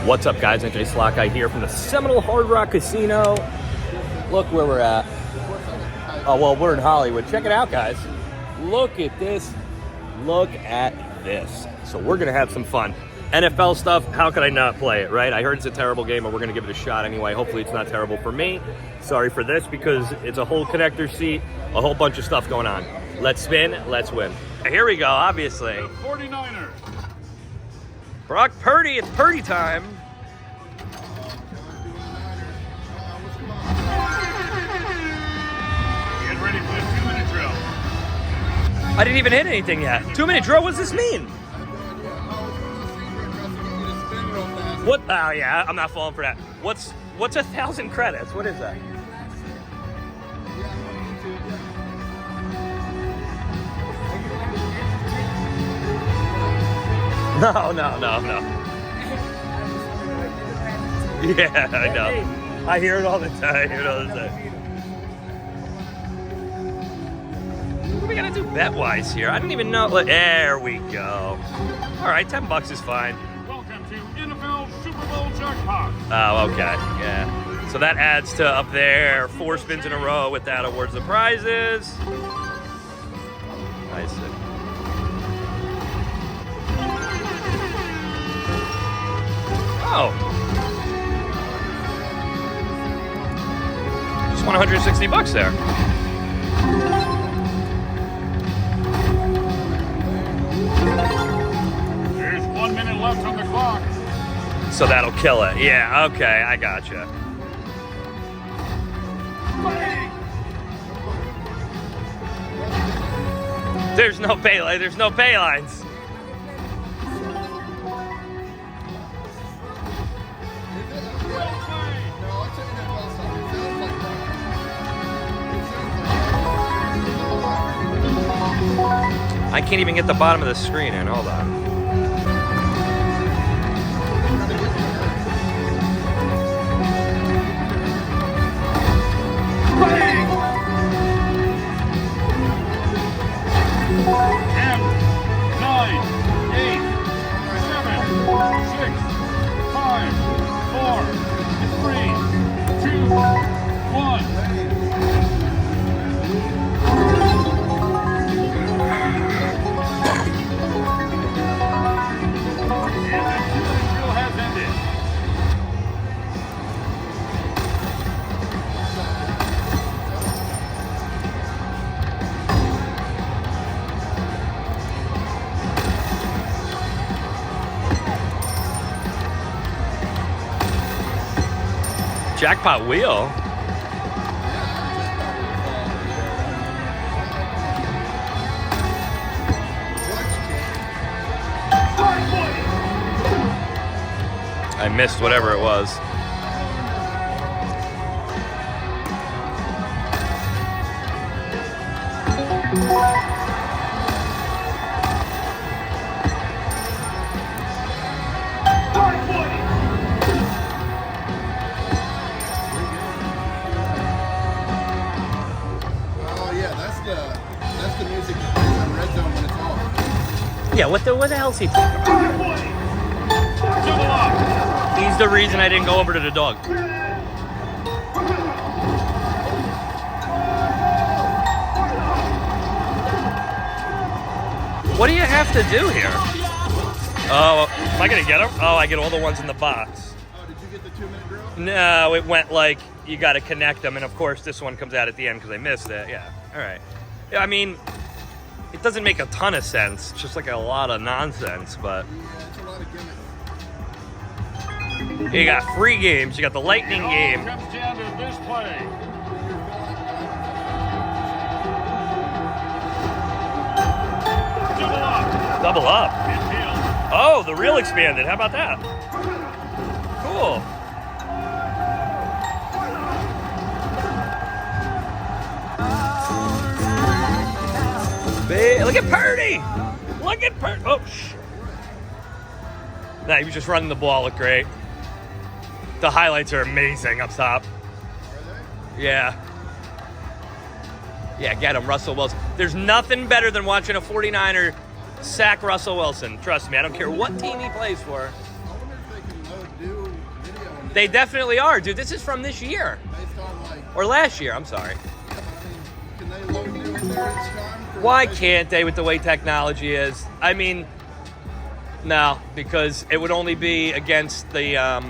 What's up, guys? NJ Slockeye here from the Seminole Hard Rock Casino. Look where we're at. Oh, well, we're in Hollywood. Check it out, guys. Look at this. Look at this. So we're going to have some fun. NFL stuff, how could I not play it, right? I heard it's a terrible game, but we're going to give it a shot anyway. Hopefully it's not terrible for me. Sorry for this, because it's a whole connector seat, a whole bunch of stuff going on. Let's spin, let's win. Here we go, obviously. The 49ers. Brock Purdy, it's Purdy time. Get ready for this 2-minute drill. I didn't even hit anything yet. 2-minute drill, what does this mean? What? Oh yeah, I'm not falling for that. What's 1,000 credits? What is that? No. Yeah, I know. I hear it all the time. What are we gonna do bet-wise here? I don't even know. There we go. All right, $10 is fine. Welcome to NFL Super Bowl jackpot. Oh, okay. Yeah. So that adds to up there 4 spins in a row with that awards the prizes. I see. Oh. Just $160 there. There's 1 minute left on the clock. So that'll kill it. Yeah, okay, I gotcha. There's no pay lines. I can't even get the bottom of the screen in. Hold on. Jackpot wheel. I missed whatever it was. Yeah, what the hell's he talking about? He's the reason I didn't go over to the dog. What do you have to do here? Oh, am I gonna get him? Oh, I get all the ones in the box. Oh, did you get the 2-minute drill? No, it went like you got to connect them, and of course this one comes out at the end because I missed it. Yeah, all right. Yeah, I mean, it doesn't make a ton of sense. It's just like a lot of nonsense, but. Yeah, it's a lot of gimmicks. You got free games. You got the Lightning game. Comes down to this play. Double up. Oh, the reel expanded. How about that? Cool. Look at Purdy. Look at Purdy. Oh, nah, he was just running the ball. Looked great. The highlights are amazing up top. Are they? Yeah. Yeah, get him, Russell Wilson. There's nothing better than watching a 49er sack Russell Wilson. Trust me, I don't care what team he plays for. I wonder if they can load do video. And They definitely are, dude. This is from this year. based on like, Or last year, I'm sorry. can they load new in there each time? Or Why they- can't they with the way technology is? I mean, no, because it would only be against the, You know what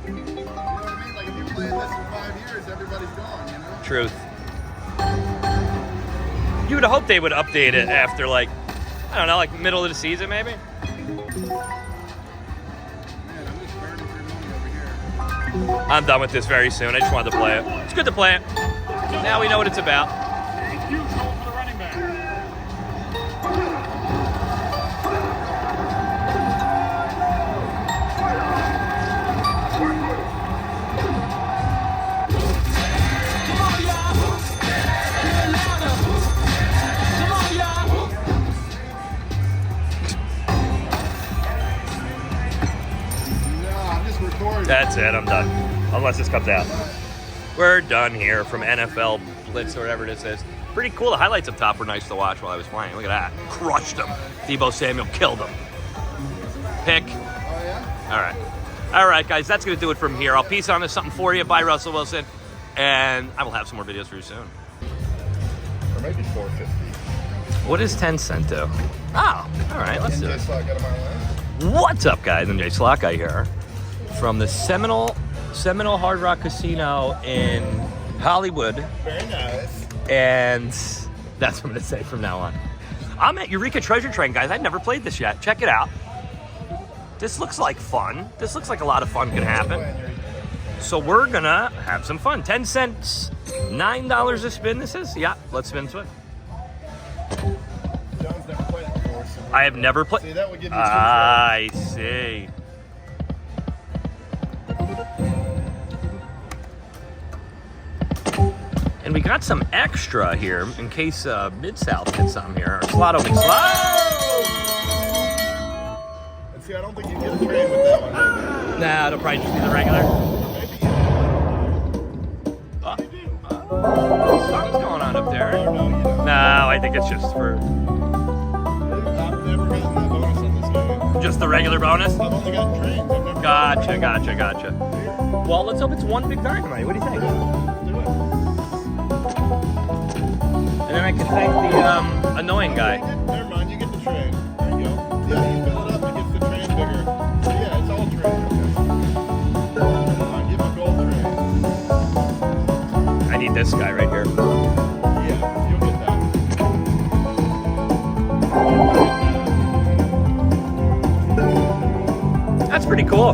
I mean? Like if you're playing this in 5 years, everybody's gone. You know. truth. You would hope they would update it after, like, I don't know, like middle of the season, maybe? Man, I'm just burning through money over here. I'm done with this very soon. I just wanted to play it. It's good to play it. Now we know what it's about. Huge hole for the running back. No, I'm just recording. That's it. I'm done. Unless this comes out. We're done here from NFL Blitz or whatever this is. Pretty cool. The highlights up top were nice to watch while I was playing. Look at that. Crushed him. Debo Samuel killed him. Pick. Oh yeah. All right. All right, guys. That's going to do it from here. I'll piece on this something for you. Bye, Russell Wilson. And I will have some more videos for you soon. Or maybe 450. What does 10 cent do? Oh, all right. Let's do NJ it. Slot got him on line. What's up, guys? MJ Slock guy here from the Seminole Hard Rock Casino in Hollywood. Very nice. And that's what I'm going to say from now on. I'm at Eureka Treasure Train, guys. I've never played this yet. Check it out. This looks like fun. This looks like a lot of fun can happen. So we're going to have some fun. 10 cents, $9 a spin this is? Yeah, let's spin. John's never played it before. So I have never played. see, that would give you two I see. And we got some extra here in case Mid-South gets some here. Slot open slot. And see, I don't think you get a train with that one. Nah, it'll probably just be the regular. Maybe you do. Something's going on up there. Oh, no, you don't. No, I think it's just for I've never gotten that bonus on this game. just the regular bonus. I've only gotten trains. I've never Gotcha. Here, Well, let's hope it's one big dynamite. What do you think? do it. And then I can thank the annoying guy. Never mind, you get the train. There you go. Yeah, you fill it up, it gets the train bigger. So yeah, it's all train. Okay. Come on, give him a gold train. I need this guy right here. Yeah, you'll get that. That's pretty cool.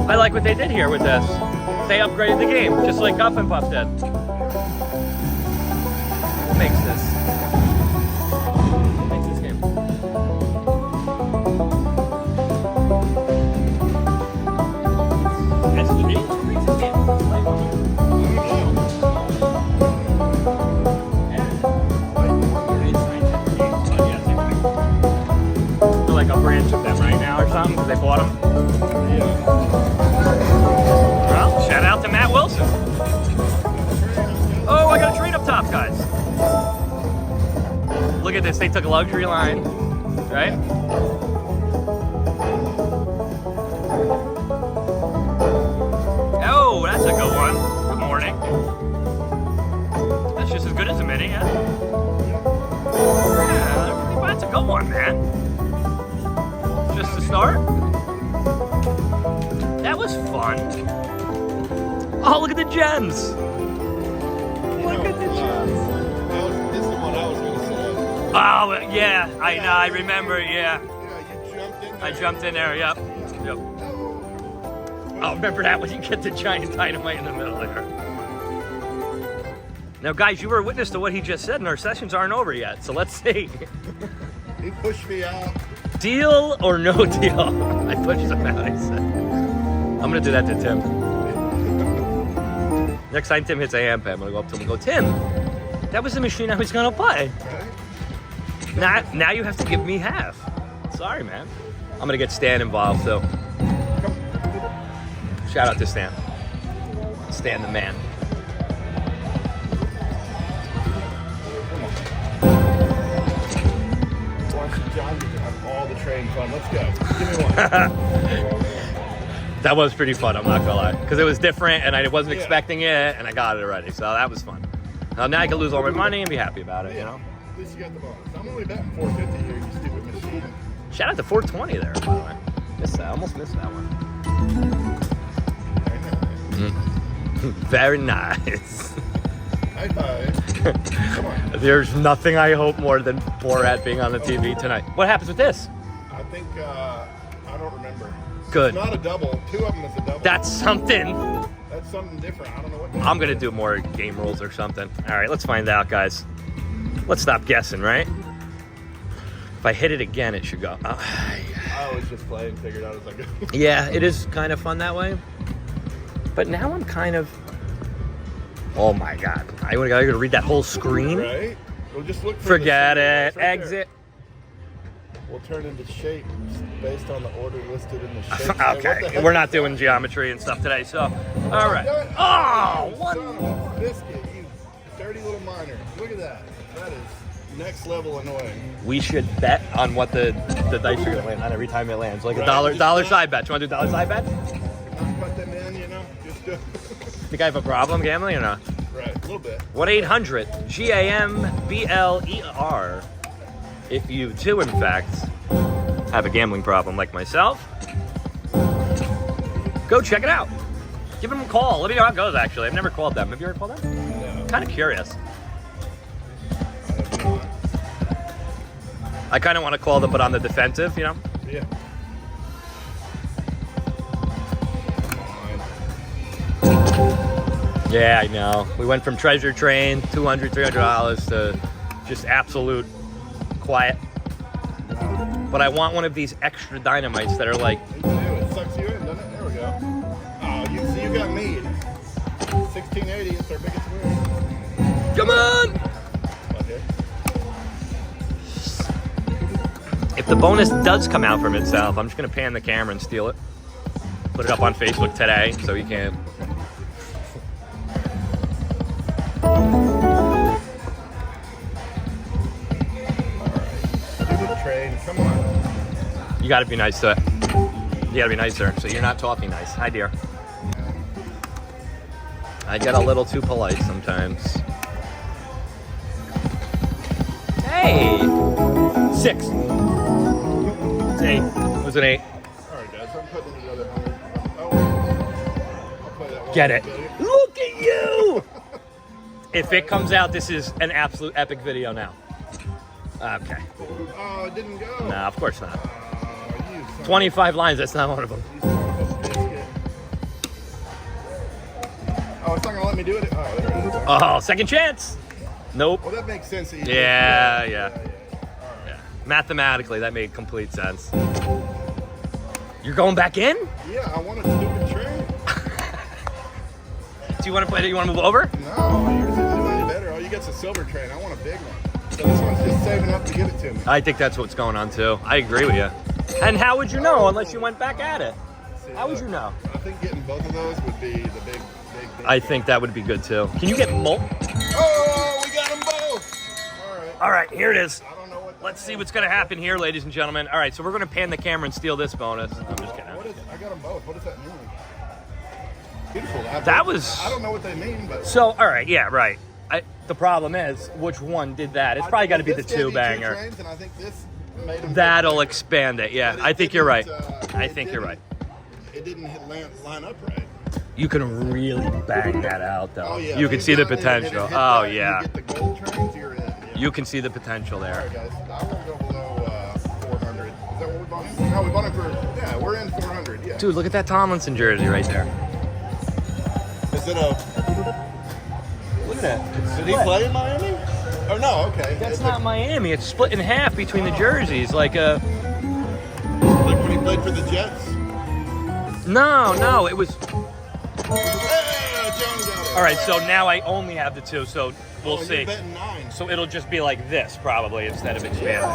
I like what they did here with this. They upgraded the game, just like Guff and Puff did. What makes this? What makes this game? S3? What makes this game? They're like a branch of them right now or something, because they bought them. Well, shout out to Matt Wilson. Oh, I got a train up top, guys. Look at this. They took a luxury line, right? Oh, that's a good one. Good morning. That's just as good as a mini, yeah? Yeah, that's a good one, man. Just to start. That was fun. Oh, look at the gems. Look at the gems. This is the one I was going to say. Oh, yeah, I know, I remember, yeah. Yeah, you jumped in there. I jumped in there, yep. Oh, remember that when you get the giant dynamite in the middle there. Now, guys, you were a witness to what he just said, and our sessions aren't over yet, so let's see. He pushed me out. Deal or no deal? I pushed him out, I said. I'm gonna do that to Tim. Next time Tim hits a hand pad, I'm gonna go up to him and go, Tim, that was the machine I was gonna play. Now you have to give me half. Sorry, man. I'm gonna get Stan involved, so. Shout out to Stan. Stan the man. John, you can have all the train fun. Let's go. Give me one. That was pretty fun, I'm not gonna lie. Because it was different and I wasn't expecting it and I got it already. So that was fun. Now I can lose all my money and be happy about it, you know? At least you got the bonus. I'm only betting 450 here, you stupid machine. Shout out to 420 there, by the way. Missed that. Almost missed that one. Very nice. High five. Come on. There's nothing I hope more than Borat being on the TV tonight. What happens with this? I think, I don't remember. Good. It's not a double. 2 of them is a double. That's something. That's something different. I don't know what that I'm going to do more game rules or something. All right, let's find out, guys. Let's stop guessing, right? If I hit it again, it should go. I was just playing, figured out as I go. Yeah, it is kind of fun that way. But now I'm kind of... Oh my God. I gotta read that whole screen? Right? We'll just look for Forget the it. right Exit. We'll turn into shape based on the order listed in the shape. Okay, we're not doing geometry and stuff today, so... All right. Oh, you one... son of a biscuit, you dirty little miner. Look at that. That is next level annoying. We should bet on what the dice are going to land on every time it lands. Like a Right, dollar side bet. You want to do dollar side bet? Not put them in, you know? Just do Think I have a problem gambling or not? Right, a little bit. 1-800-GAMBLER. If you do, in fact, have a gambling problem like myself, go check it out. Give them a call. Let me know how it goes, actually. I've never called them. Have you ever called them? No. Kind of curious. I have not. I kind of want to call them, but on the defensive, you know? Yeah. Yeah, I know. We went from treasure train, $200, $300 to just absolute quiet. But I want one of these extra dynamites that are like... Me too. It sucks you in, doesn't it? There we go. Oh, you got me. 1680, it's our biggest win. Come on! Okay. If the bonus does come out from itself, I'm just going to pan the camera and steal it. Put it up on Facebook today so you can... Train, come on. You got to be nice to it. You got to be nicer, so you're not talking nice. Hi, dear. I get a little too polite sometimes. Hey! 6. It's 8. It was an 8. All right, guys, I'm putting together 100. Oh, I'll play that one. Get it. Look at you! If it comes out, this is an absolute epic video now. Okay. Oh, it didn't go. Nah, of course not. You son 25 lines, that's not one of them. you son of a biscuit. Oh, it's not gonna let me do it. Oh, there it is. Oh, second chance. Nope. Well, that makes sense. That you Yeah. All right. Yeah. Mathematically, that made complete sense. You're going back in? Yeah, I want a stupid train. Do you want to play it? You want to move over? No, yours isn't doing any better. All you get's a silver train. I want a big one. So this one's just saving up to give it to me. I think that's what's going on too. I agree with you. And how would you know unless you went back at it? See, How would you know? I think getting both of those would be the big I think that would be good too. Can you get mult? Oh, we got them both. All right. All right, here it is. I don't know what. Let's see what's going to happen here, ladies and gentlemen. All right, so we're going to pan the camera and steal this bonus. I'm just kidding. What is? I got them both. What does that mean? Beautiful. That was- I don't know what they mean, but. So, all right, yeah, right. The problem is, which one did that? It's probably got to be the This gave me 2 banger. trains, and I think this made them That'll expand it, yeah. But it I think you're right. didn't, I it think you're right. didn't- It didn't line up right. You can really bang that out, though. Oh yeah. You can see the If it hit potential. that Oh, and yeah. You get the gold trains, you're in. Yeah. You can see the potential All there. right, guys. I won't go below 400. Is that what we bought him? No, we bought him for. Yeah, we're in 400. Yeah. Dude, look at that Tomlinson jersey right there. Is it a? Look at that. Did he play in Miami? Oh no. Okay. That's It's not Miami. It's split in half between the jerseys. Like a... like when he played for the Jets. No, it was... Hey, John got it. All right, so now I only have the 2, so we'll Oh, see. You're betting 9. So it'll just be like this, probably, instead of expanding.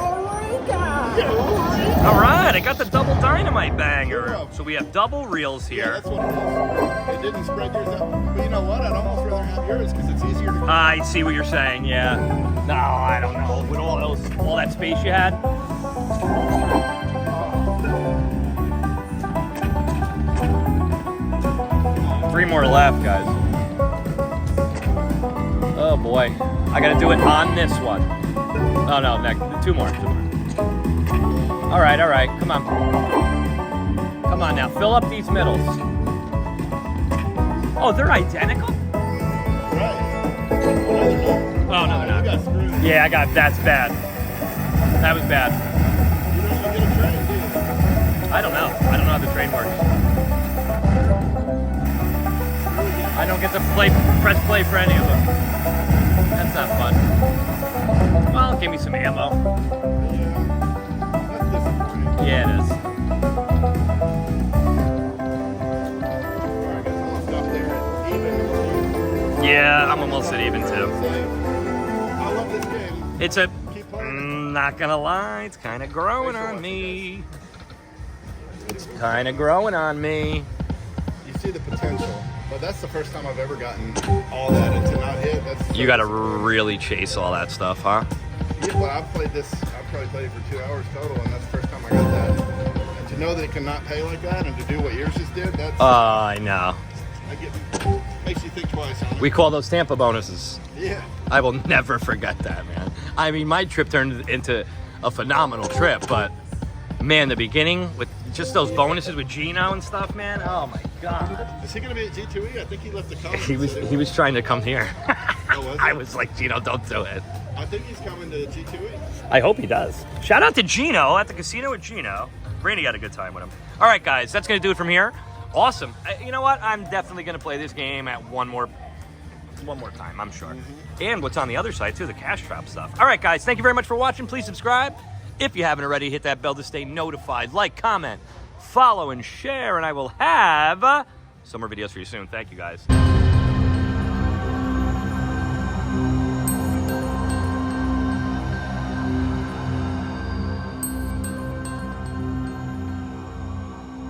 Yeah. All right, I got the double dynamite banger. Yeah. So we have double reels Yeah, here. that's what it is. It didn't spread yours out. But you know what? I'd almost rather have yours because it's easier to. I see what you're saying, yeah. No, I don't know. With all that space you had. more left, guys. Oh boy. I gotta do it on this one. Oh no, next. Two more. All right. Come on. Come on now, fill up these middles. Oh, they're identical? Right. Oh, no, they're not. You got screwed. Yeah, that's bad. That was bad. You don't even get a train, do you? I don't know how the train works. I don't get to press play for any of them. That's not fun. Well, give me some ammo. That's disappointing. Yeah, it is. Alright, guys, almost up there. Even. Yeah, I'm almost at even too. I love this game. It's a, Keep playing. not gonna lie, it's kind of growing on me. It's kind of growing on me. You see the potential, but that's the first time I've ever gotten all that and to not hit. That's You gotta really chase all that stuff, huh? Yeah, but I've probably played it for 2 hours total, and that's the first time I got that. And to know that it cannot pay like that, and to do what yours just did, that's I know. makes you think twice on it. We call those Tampa bonuses. Yeah. I will never forget that, man. I mean, my trip turned into a phenomenal trip, but man, the beginning with just those bonuses with Gino and stuff, man. Oh my God. Is he gonna be at G2E? I think he left the comments. He was trying to come here. Oh, was he? I was like, Gino, don't do it. I think he's coming to G2E. I hope he does. Shout out to Gino at the casino with Gino. Brandy had a good time with him. All right, guys, that's gonna do it from here. Awesome. You know what? I'm definitely gonna play this game at one more time, I'm sure. And what's on the other side too, the cash trap stuff. All right, guys, thank you very much for watching. Please subscribe. If you haven't already, hit that bell to stay notified. Like, comment, follow, and share, and I will have some more videos for you soon. Thank you, guys.